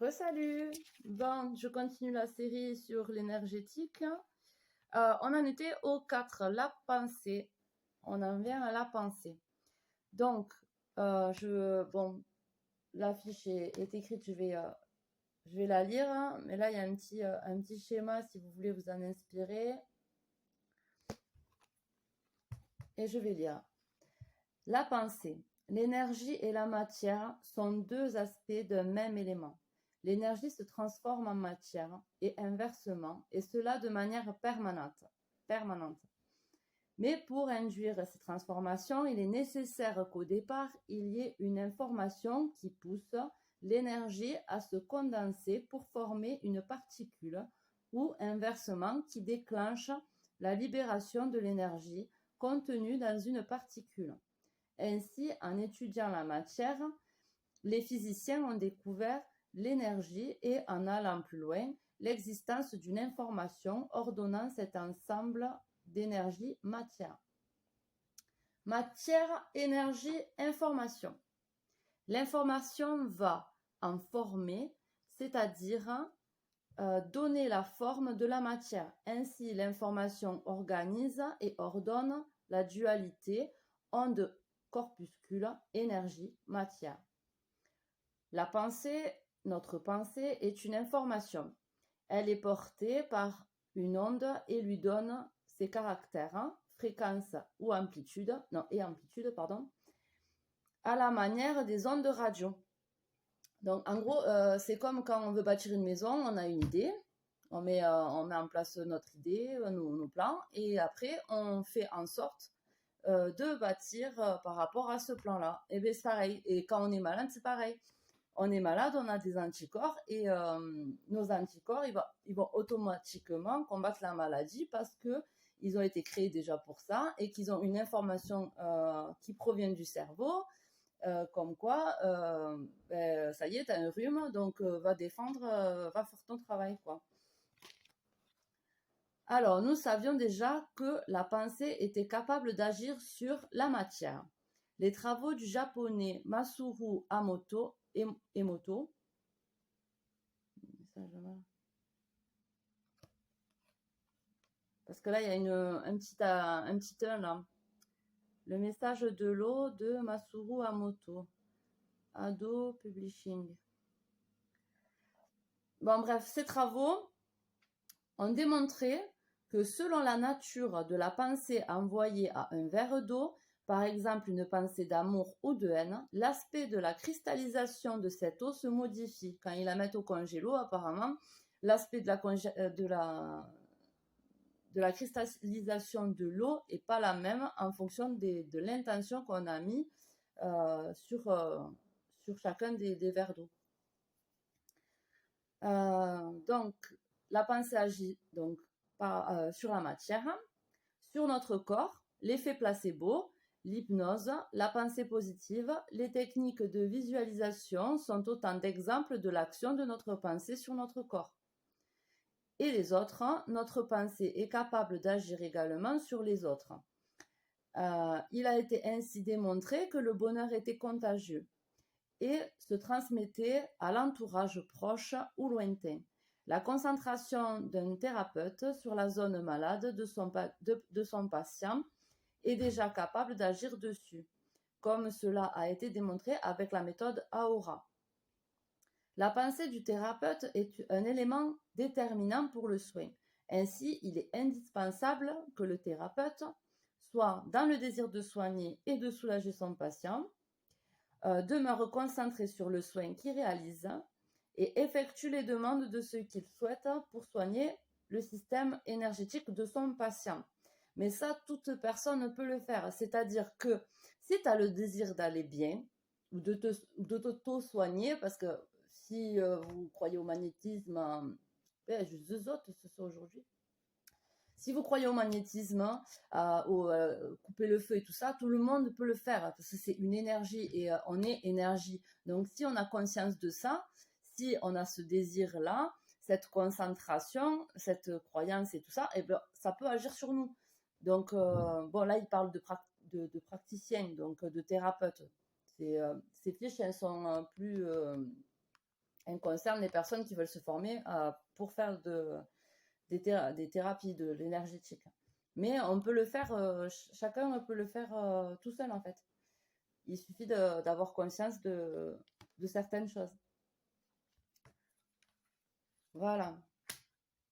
Resalut! Bon, je continue la série sur l'énergétique. On en était au 4, la pensée. On en vient à la pensée. Donc, bon, la fiche est écrite, je vais la lire, hein, mais là, il y a un petit schéma si vous voulez vous en inspirer. Et je vais lire. La pensée. L'énergie et la matière sont deux aspects d'un même élément. L'énergie se transforme en matière et inversement, et cela de manière permanente. Mais pour induire ces transformations, il est nécessaire qu'au départ, il y ait une information qui pousse l'énergie à se condenser pour former une particule ou inversement qui déclenche la libération de l'énergie contenue dans une particule. Ainsi, en étudiant la matière, les physiciens ont découvert l'énergie et, en allant plus loin, l'existence d'une information ordonnant cet ensemble d'énergie matière. Matière, énergie, information. L'information va en former, c'est-à-dire donner la forme de la matière. Ainsi, l'information organise et ordonne la dualité onde corpuscule, énergie, matière. La pensée, notre pensée, est une information. Elle est portée par une onde et lui donne ses caractères, fréquence ou amplitude, à la manière des ondes radio. Donc, en gros, c'est comme quand on veut bâtir une maison, on a une idée, on met en place notre idée, nos plans, et après, on fait en sorte de bâtir par rapport à ce plan-là. Et bien, c'est pareil. Et quand on est malade, c'est pareil. On est malade, on a des anticorps et nos anticorps, ils vont automatiquement combattre la maladie parce que ils ont été créés déjà pour ça et qu'ils ont une information qui provient du cerveau, comme quoi, ça y est, tu as un rhume, donc va faire ton travail, quoi. Alors, nous savions déjà que la pensée était capable d'agir sur la matière. Les travaux du japonais Masaru Emoto, parce que là, il y a un petit 1 là. Le message de l'eau de Masaru Emoto. Ado Publishing. Bon, bref, ces travaux ont démontré que selon la nature de la pensée envoyée à un verre d'eau, par exemple une pensée d'amour ou de haine, l'aspect de la cristallisation de cette eau se modifie. Quand ils la mettent au congélo, apparemment, l'aspect de la cristallisation de l'eau n'est pas la même en fonction de l'intention qu'on a mis sur chacun des verres d'eau. Donc, la pensée agit donc sur la matière, sur notre corps, l'effet placebo, l'hypnose, la pensée positive, les techniques de visualisation sont autant d'exemples de l'action de notre pensée sur notre corps. Et les autres, notre pensée est capable d'agir également sur les autres. Il a été ainsi démontré que le bonheur était contagieux et se transmettait à l'entourage proche ou lointain. La concentration d'un thérapeute sur la zone malade de son patient est déjà capable d'agir dessus, comme cela a été démontré avec la méthode AORA. La pensée du thérapeute est un élément déterminant pour le soin. Ainsi, il est indispensable que le thérapeute soit dans le désir de soigner et de soulager son patient, demeure concentré sur le soin qu'il réalise et effectue les demandes de ce qu'il souhaite pour soigner le système énergétique de son patient. Mais ça, toute personne peut le faire. C'est-à-dire que si tu as le désir d'aller bien ou de t'auto-soigner, parce que si vous croyez au magnétisme, juste deux autres, ce soit aujourd'hui. Si vous croyez au magnétisme, couper le feu et tout ça, tout le monde peut le faire parce que c'est une énergie et on est énergie. Donc, si on a conscience de ça, si on a ce désir-là, cette concentration, cette croyance et tout ça, et bien, ça peut agir sur nous. Donc, bon, là, il parle de praticiens, donc de thérapeutes. Ces fiches, elles concerne les personnes qui veulent se former pour faire des thérapies, de l'énergétique. Mais on peut le faire, chacun peut le faire tout seul en fait. Il suffit d'avoir conscience de certaines choses. Voilà.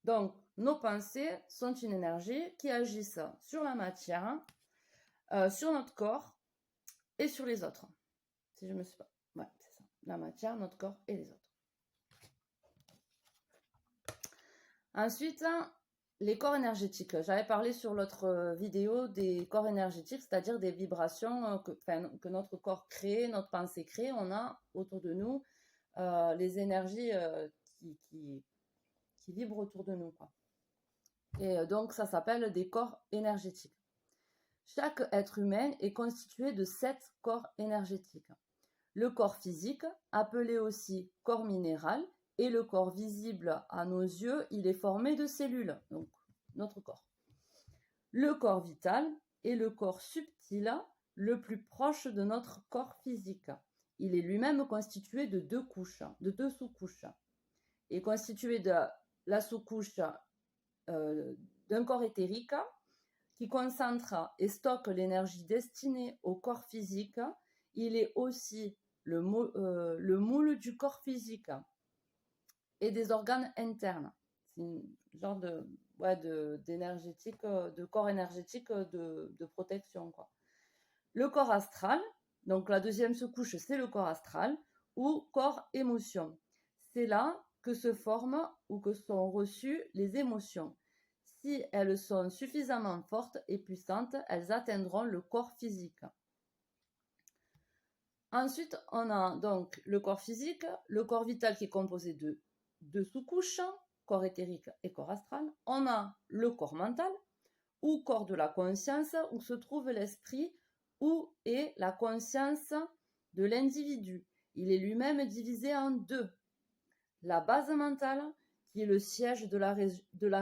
Donc, nos pensées sont une énergie qui agissent sur la matière, sur notre corps et sur les autres. Si je me suis pas... Ouais, c'est ça. La matière, notre corps et les autres. Ensuite, les corps énergétiques. J'avais parlé sur l'autre vidéo des corps énergétiques, c'est-à-dire des vibrations que notre corps crée, notre pensée crée. On a autour de nous les énergies qui vibrent autour de nous, quoi. Et donc, ça s'appelle des corps énergétiques. Chaque être humain est constitué de 7 corps énergétiques. Le corps physique, appelé aussi corps minéral, et le corps visible à nos yeux, il est formé de cellules, donc notre corps. Le corps vital est le corps subtil, le plus proche de notre corps physique. Il est lui-même constitué de 2 sous-couches. Il est constitué de la sous-couche d'un corps éthérique qui concentre et stocke l'énergie destinée au corps physique. Il est aussi le moule du corps physique et des organes internes. C'est une genre d'énergétique, de corps énergétique de protection, quoi. Le corps astral, donc la deuxième sous-couche, c'est le corps astral ou corps émotion. C'est là que se forment ou que sont reçues les émotions. Si elles sont suffisamment fortes et puissantes, elles atteindront le corps physique. Ensuite, on a donc le corps physique, le corps vital qui est composé de 2 sous-couches, corps éthérique et corps astral. On a le corps mental, ou corps de la conscience, où se trouve l'esprit, où est la conscience de l'individu. Il est lui-même divisé en 2. La base mentale, qui est le siège de la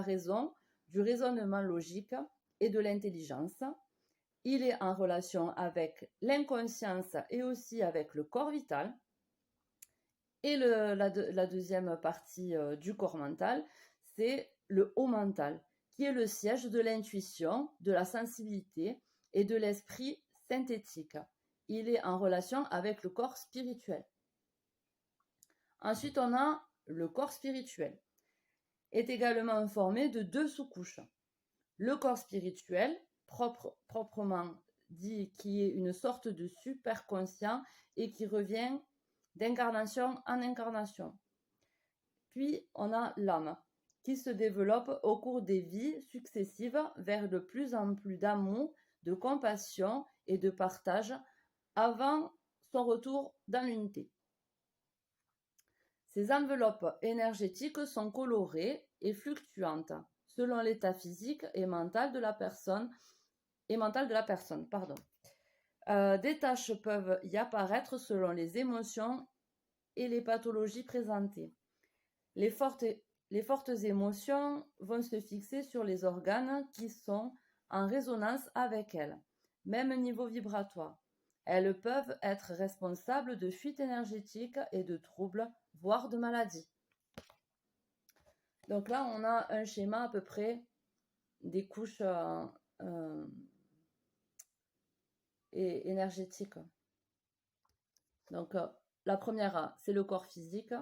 raison, du raisonnement logique et de l'intelligence. Il est en relation avec l'inconscience et aussi avec le corps vital. Et la deuxième partie du corps mental, c'est le haut mental, qui est le siège de l'intuition, de la sensibilité et de l'esprit synthétique. Il est en relation avec le corps spirituel. Ensuite, on a le corps spirituel, est également formé de 2 sous-couches. Le corps spirituel, proprement dit, qui est une sorte de superconscient et qui revient d'incarnation en incarnation. Puis, on a l'âme, qui se développe au cours des vies successives vers de plus en plus d'amour, de compassion et de partage avant son retour dans l'unité. Ces enveloppes énergétiques sont colorées et fluctuantes selon l'état physique et mental de la personne. Des tâches peuvent y apparaître selon les émotions et les pathologies présentées. Les fortes émotions vont se fixer sur les organes qui sont en résonance avec elles, même niveau vibratoire. Elles peuvent être responsables de fuites énergétiques et de troubles, voire de maladies. Donc là, on a un schéma à peu près des couches énergétiques. Donc, la première, c'est le corps physique.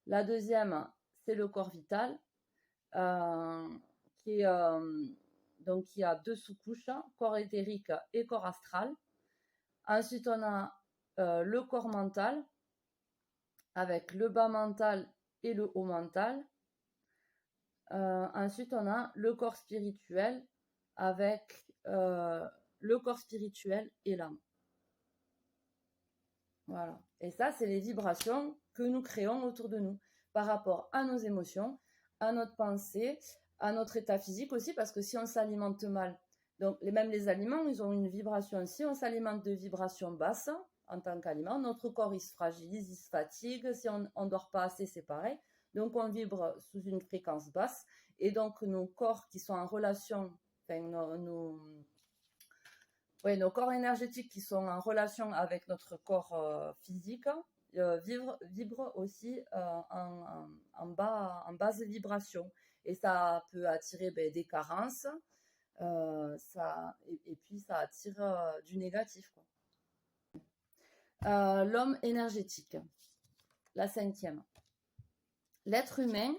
La deuxième, c'est le corps vital, qui a 2 sous-couches, corps éthérique et corps astral. Ensuite, on a le corps mental, avec le bas mental et le haut mental. Ensuite, on a le corps spirituel, avec le corps spirituel et l'âme. Voilà. Et ça, c'est les vibrations que nous créons autour de nous par rapport à nos émotions, à notre pensée, à notre état physique aussi, parce que si on s'alimente mal, donc même les aliments, ils ont une vibration. Si on s'alimente de vibrations basses en tant qu'aliment, notre corps il se fragilise, il se fatigue. Si on ne dort pas assez, c'est pareil. Donc on vibre sous une fréquence basse et donc nos corps qui sont en relation, enfin nos corps énergétiques qui sont en relation avec notre corps physique, vibre aussi en basse vibration. Et ça peut attirer des carences, et puis ça attire du négatif, quoi. L'homme énergétique, la 5e. L'être humain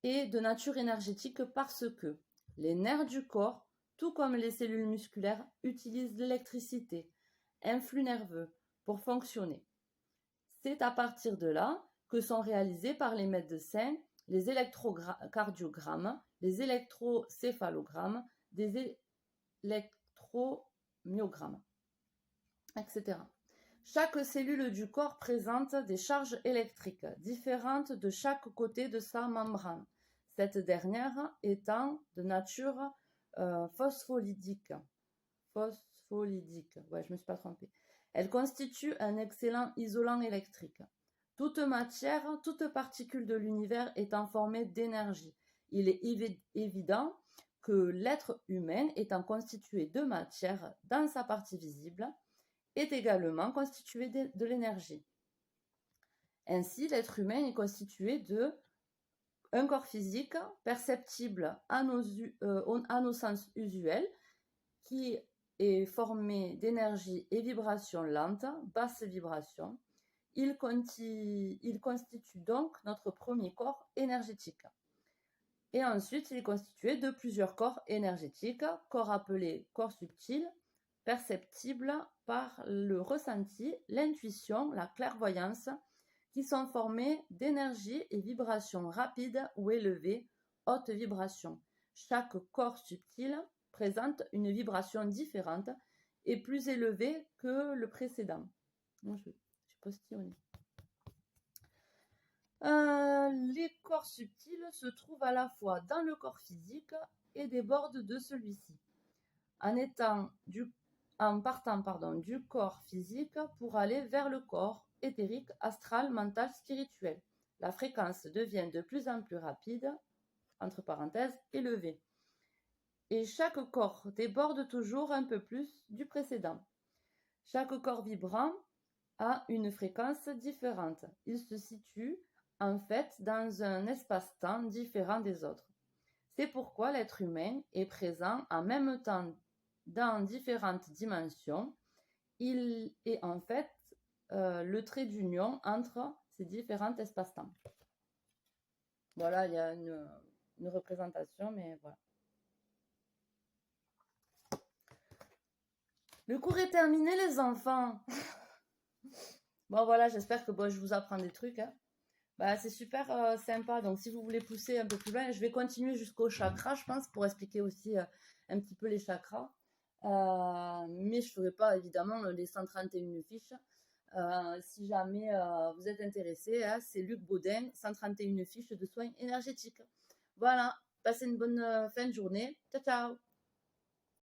est de nature énergétique parce que les nerfs du corps, tout comme les cellules musculaires, utilisent l'électricité, un flux nerveux, pour fonctionner. C'est à partir de là que sont réalisés par les médecins les électrocardiogrammes, les électrocéphalogrammes, des électromyogrammes, etc. Chaque cellule du corps présente des charges électriques différentes de chaque côté de sa membrane, cette dernière étant de nature phospholidique. Ouais, je me suis pas trompée. Elle constitue un excellent isolant électrique. Toute matière, toute particule de l'univers étant formée d'énergie. Il est évident que l'être humain étant constitué de matière dans sa partie visible, est également constitué de l'énergie. Ainsi, l'être humain est constitué de un corps physique perceptible à nos sens usuels, qui est formé d'énergie et vibrations lentes, basses vibrations. Il constitue donc notre premier corps énergétique. Et ensuite, il est constitué de plusieurs corps énergétiques, corps appelés corps subtils, perceptibles par le ressenti, l'intuition, la clairvoyance, qui sont formés d'énergie et vibrations rapides ou élevées, hautes vibrations. Chaque corps subtil présente une vibration différente et plus élevée que le précédent. Je suis postillonnée. Les corps subtils se trouvent à la fois dans le corps physique et débordent de celui-ci, en partant du corps physique pour aller vers le corps éthérique, astral, mental, spirituel. La fréquence devient de plus en plus rapide, entre parenthèses, élevée. Et chaque corps déborde toujours un peu plus du précédent. Chaque corps vibrant a une fréquence différente. Il se situe en fait dans un espace-temps différent des autres. C'est pourquoi l'être humain est présent en même temps dans différentes dimensions. Il est en fait le trait d'union entre ces différents espaces-temps. Voilà, il y a une représentation, mais voilà. Le cours est terminé, les enfants. Bon, voilà, j'espère que je vous apprends des trucs. Hein. C'est super sympa. Donc, si vous voulez pousser un peu plus loin, je vais continuer jusqu'au chakra, je pense, pour expliquer aussi un petit peu les chakras. Mais je ne ferai pas, évidemment, les 131 fiches. Si jamais vous êtes intéressé, hein, c'est Luc Baudin, 131 fiches de soins énergétiques. Voilà, passez une bonne fin de journée. Ciao, ciao.